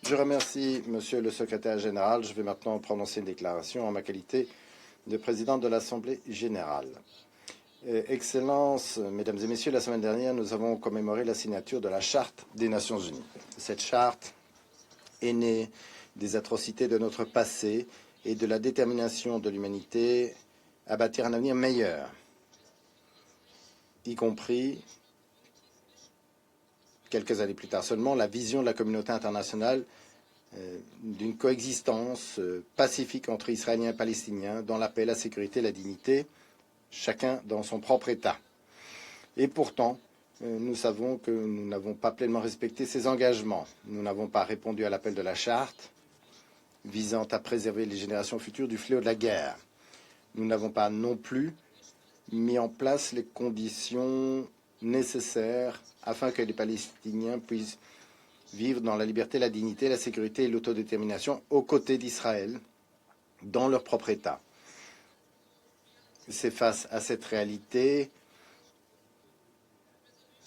Je remercie Monsieur le Secrétaire général. Je vais maintenant prononcer une déclaration en ma qualité de président de l'Assemblée générale. Excellences, Mesdames et Messieurs, la semaine dernière, nous avons commémoré la signature de la Charte des Nations Unies. Cette charte est née des atrocités de notre passé et de la détermination de l'humanité à bâtir un avenir meilleur, y compris, quelques années plus tard seulement, la vision de la communauté internationale d'une coexistence pacifique entre Israéliens et Palestiniens dans la paix, la sécurité et la dignité, chacun dans son propre État. Et pourtant, nous savons que nous n'avons pas pleinement respecté ces engagements. Nous n'avons pas répondu à l'appel de la Charte visant à préserver les générations futures du fléau de la guerre. Nous n'avons pas non plus mis en place les conditions nécessaires afin que les Palestiniens puissent vivre dans la liberté, la dignité, la sécurité et l'autodétermination aux côtés d'Israël, dans leur propre État. C'est face à cette réalité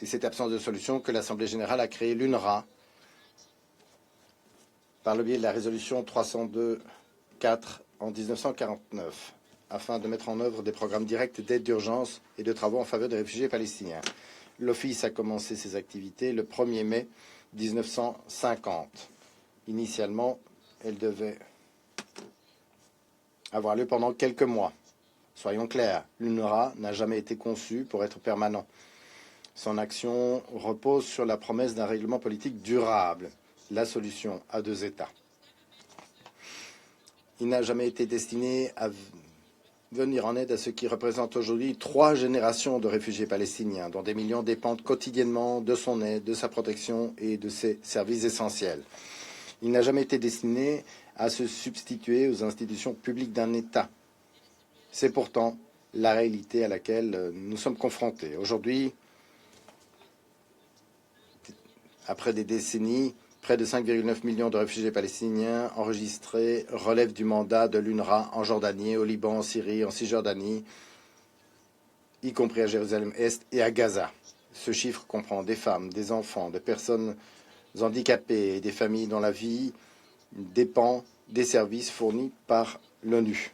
et cette absence de solution que l'Assemblée générale a créé l'UNRWA par le biais de la résolution 302-4 en 1949, afin de mettre en œuvre des programmes directs d'aide d'urgence et de travaux en faveur des réfugiés palestiniens. L'Office a commencé ses activités le 1er mai 1950. Initialement, elle devait avoir lieu pendant quelques mois. Soyons clairs, l'UNRWA n'a jamais été conçue pour être permanent. Son action repose sur la promesse d'un règlement politique durable, la solution à deux États. Il n'a jamais été destiné à venir en aide à ce qui représente aujourd'hui 3 générations de réfugiés palestiniens, dont des millions dépendent quotidiennement de son aide, de sa protection et de ses services essentiels. Il n'a jamais été destiné à se substituer aux institutions publiques d'un État. C'est pourtant la réalité à laquelle nous sommes confrontés. Aujourd'hui, après des décennies, près de 5,9 millions de réfugiés palestiniens enregistrés relèvent du mandat de l'UNRWA en Jordanie, au Liban, en Syrie, en Cisjordanie, y compris à Jérusalem-Est et à Gaza. Ce chiffre comprend des femmes, des enfants, des personnes handicapées et des familles dont la vie dépend des services fournis par l'ONU.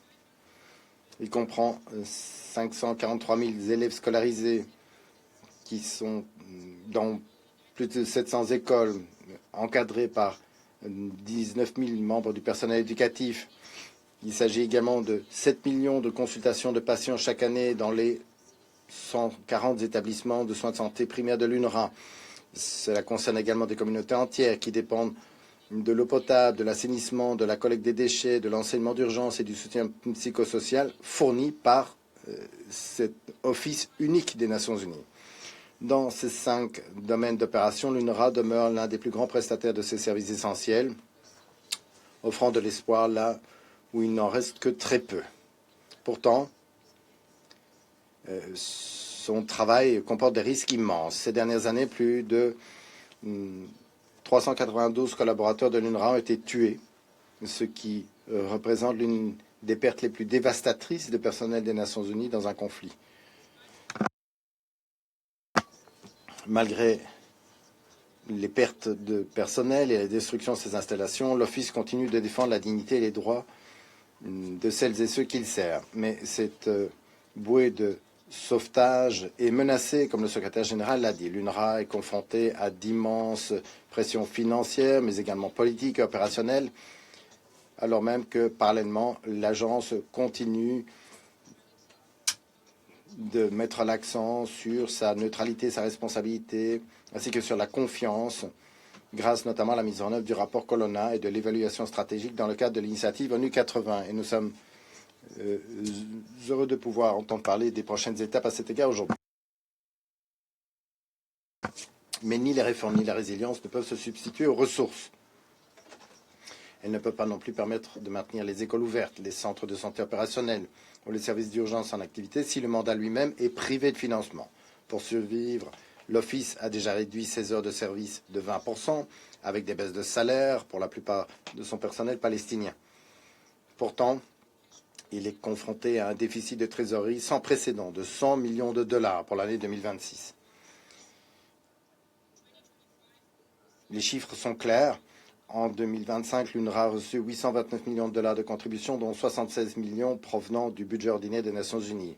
Il comprend 543 000 élèves scolarisés qui sont dans plus de 700 écoles, encadrées par 19 000 membres du personnel éducatif. Il s'agit également de 7 millions de consultations de patients chaque année dans les 140 établissements de soins de santé primaires de l'UNRWA. Cela concerne également des communautés entières qui dépendent de l'eau potable, de l'assainissement, de la collecte des déchets, de l'enseignement d'urgence et du soutien psychosocial fournis par cet office unique des Nations Unies. Dans ces 5 domaines d'opération, l'UNRWA demeure l'un des plus grands prestataires de ces services essentiels, offrant de l'espoir là où il n'en reste que très peu. Pourtant, son travail comporte des risques immenses. Ces dernières années, plus de 392 collaborateurs de l'UNRWA ont été tués, ce qui représente l'une des pertes les plus dévastatrices de personnel des Nations Unies dans un conflit. Malgré les pertes de personnel et la destruction de ces installations, l'Office continue de défendre la dignité et les droits de celles et ceux qu'il sert. Mais cette bouée de sauvetage est menacée, comme le secrétaire général l'a dit. L'UNRWA est confrontée à d'immenses pressions financières, mais également politiques et opérationnelles, alors même que, parallèlement, l'agence continue de mettre l'accent sur sa neutralité, sa responsabilité, ainsi que sur la confiance, grâce notamment à la mise en œuvre du rapport Colonna et de l'évaluation stratégique dans le cadre de l'initiative ONU 80. Et nous sommes heureux de pouvoir entendre parler des prochaines étapes à cet égard aujourd'hui. Mais ni les réformes ni la résilience ne peuvent se substituer aux ressources. Elle ne peut pas non plus permettre de maintenir les écoles ouvertes, les centres de santé opérationnels ou les services d'urgence en activité si le mandat lui-même est privé de financement. Pour survivre, l'Office a déjà réduit ses heures de service de 20%, avec des baisses de salaire pour la plupart de son personnel palestinien. Pourtant, il est confronté à un déficit de trésorerie sans précédent de 100 millions de dollars pour l'année 2026. Les chiffres sont clairs. En 2025, l'UNRWA a reçu 829 millions de dollars de contributions, dont 76 millions provenant du budget ordinaire des Nations Unies.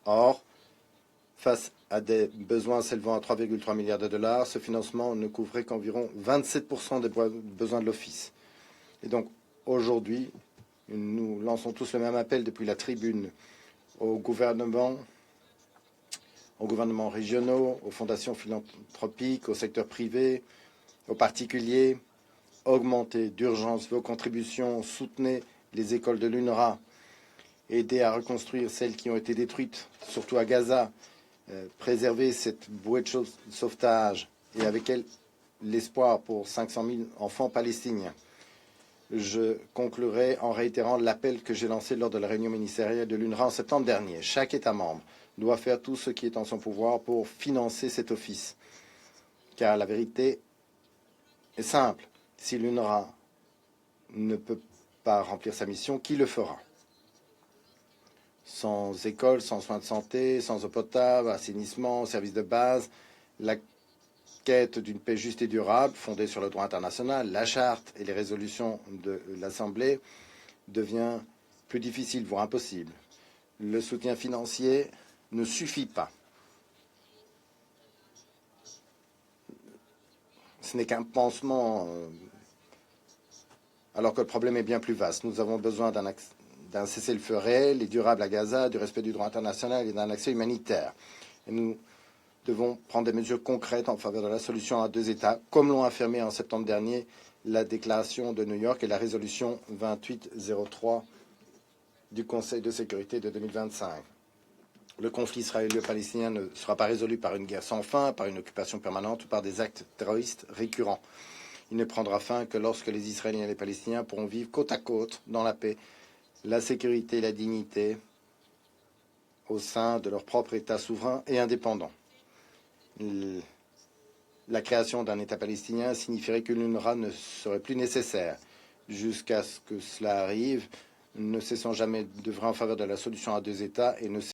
Or, face à des besoins s'élevant à 3,3 milliards de dollars, ce financement ne couvrait qu'environ 27% des besoins de l'Office. Et donc, aujourd'hui, nous lançons tous le même appel depuis la tribune aux gouvernements régionaux, aux fondations philanthropiques, au secteur privé, aux particuliers. Augmentez d'urgence vos contributions, soutenez les écoles de l'UNRWA, aidez à reconstruire celles qui ont été détruites, surtout à Gaza, préserver cette bouée de sauvetage et avec elle l'espoir pour 500 000 enfants palestiniens. Je conclurai en réitérant l'appel que j'ai lancé lors de la réunion ministérielle de l'UNRWA en septembre dernier. Chaque État membre doit faire tout ce qui est en son pouvoir pour financer cet office. Car la vérité est simple. Si l'UNRWA ne peut pas remplir sa mission, qui le fera? Sans école, sans soins de santé, sans eau potable, assainissement, services de base, la quête d'une paix juste et durable, fondée sur le droit international, la charte et les résolutions de l'Assemblée, devient plus difficile, voire impossible. Le soutien financier ne suffit pas. Ce n'est qu'un pansement, alors que le problème est bien plus vaste. Nous avons besoin d'un cessez-le-feu réel et durable à Gaza, du respect du droit international et d'un accès humanitaire. Et nous devons prendre des mesures concrètes en faveur de la solution à deux États, comme l'ont affirmé en septembre dernier la déclaration de New York et la résolution 2803 du Conseil de sécurité de 2025. Le conflit israélo-palestinien ne sera pas résolu par une guerre sans fin, par une occupation permanente ou par des actes terroristes récurrents. Il ne prendra fin que lorsque les Israéliens et les Palestiniens pourront vivre côte à côte dans la paix, la sécurité et la dignité au sein de leur propre État souverain et indépendant. La création d'un État palestinien signifierait que l'UNRWA ne serait plus nécessaire. Jusqu'à ce que cela arrive, ne cessons jamais d'œuvrer en faveur de la solution à deux États et ne